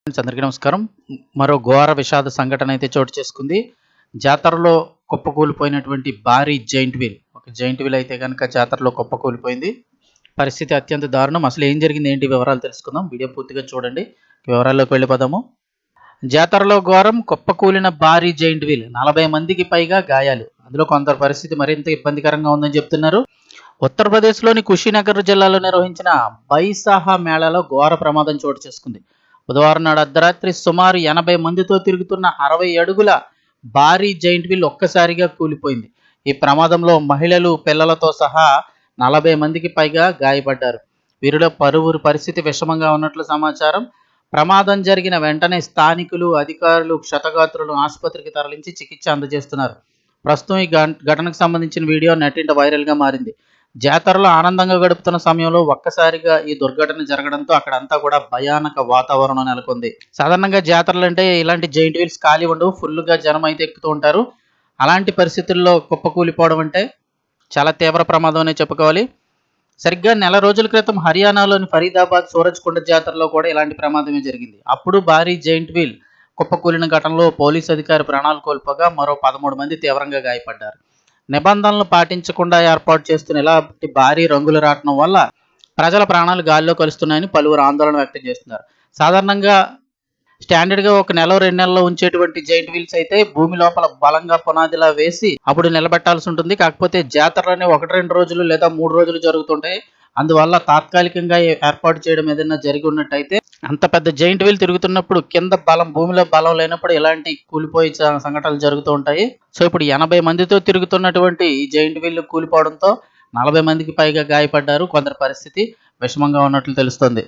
Friends అందరికీ నమస్కారం. మరో ఘోర విషాద సంఘటన అయితే చోటు చేసుకుంది. జాతరలో కుప్పకూలిపోయినటువంటి భారీ జైంట్ వీల్. ఒక జైంట్ వీల్ అయితే కనుక జాతరలో కుప్పకూలిపోయింది. పరిస్థితి అత్యంత దారుణం. అసలు ఏం జరిగింది, ఏంటి వివరాలు తెలుసుకుందాం. వీడియో పూర్తిగా చూడండి. వివరాల్లోకి వెళ్ళిపోదాము. జాతరలో ఘోరం, కుప్పకూలిన భారీ జైంట్ వీల్, 40 మందికి పైగా గాయాలు. అందులో కొందరు పరిస్థితి మరింత ఇబ్బందికరంగా ఉందని చెప్తున్నారు. ఉత్తరప్రదేశ్లోని కుషినగర్ జిల్లాలో నిర్వహించిన బైసాహా మేళాలో ఘోర ప్రమాదం చోటు చేసుకుంది. బుధవారం నాడు అర్ధరాత్రి సుమారు 80 మందితో తిరుగుతున్న 60 అడుగుల భారీ జైంట్ వీల్ ఒక్కసారిగా కూలిపోయింది. ఈ ప్రమాదంలో మహిళలు, పిల్లలతో సహా 40 మందికి పైగా గాయపడ్డారు. వీరిలో పలువురు పరిస్థితి విషమంగా ఉన్నట్లు సమాచారం. ప్రమాదం జరిగిన వెంటనే స్థానికులు, అధికారులు క్షతగాత్రులను ఆసుపత్రికి తరలించి చికిత్స అందజేస్తున్నారు. ప్రస్తుతం ఈ ఘటనకు సంబంధించిన వీడియో నెట్టింట వైరల్గా మారింది. జాతరలో ఆనందంగా గడుపుతున్న సమయంలో ఒక్కసారిగా ఈ దుర్ఘటన జరగడంతో అక్కడంతా కూడా భయానక వాతావరణం నెలకొంది. సాధారణంగా జాతరలు అంటే ఇలాంటి జైంట్ వీల్స్ ఖాళీ ఉండవు, ఫుల్గా జనం అయితే ఎక్కుతూ ఉంటారు. అలాంటి పరిస్థితుల్లో కుప్పకూలిపోవడం అంటే చాలా తీవ్ర ప్రమాదం అనే చెప్పుకోవాలి. సరిగ్గా నెల రోజుల క్రితం హర్యానాలోని ఫరీదాబాద్ సూరజ్కుండ జాతరలో కూడా ఇలాంటి ప్రమాదమే జరిగింది. అప్పుడు భారీ జైంట్ వీల్ కుప్పకూలిన ఘటనలో పోలీసు అధికారి ప్రాణాలు కోల్పోగా మరో 13 మంది తీవ్రంగా గాయపడ్డారు. నిబంధనలు పాటించకుండా ఏర్పాటు చేస్తున్న ఇలాంటి భారీ రంగుల రాట్నం వల్ల ప్రజల ప్రాణాలు గాల్లో కలుస్తున్నాయని పలువురు ఆందోళన వ్యక్తం చేస్తున్నారు. సాధారణంగా స్టాండర్డ్గా ఒక నెల 2 నెలల్లో ఉంచేటువంటి జైంట్ వీల్స్ అయితే భూమి లోపల బలంగా పునాదిలా వేసి అప్పుడు నిలబెట్టాల్సి ఉంటుంది. కాకపోతే జాతరలోనే 1-2 రోజులు లేదా 3 రోజులు జరుగుతుంటాయి. అందువల్ల తాత్కాలికంగా ఏర్పాటు చేయడం ఏదైనా జరిగి ఉన్నట్టయితే, అంత పెద్ద జైంట్ వీల్ తిరుగుతున్నప్పుడు కింద బలం, భూమిలో బలం లేనప్పుడు ఇలాంటి కూలిపోయే సంఘటనలు జరుగుతూ ఉంటాయి. సో ఇప్పుడు 80 మందితో తిరుగుతున్నటువంటి ఈ జైంట్ వీల్ కూలిపోవడంతో 40 మందికి పైగా గాయపడ్డారు. కొందరి పరిస్థితి విషమంగా ఉన్నట్లు తెలుస్తుంది.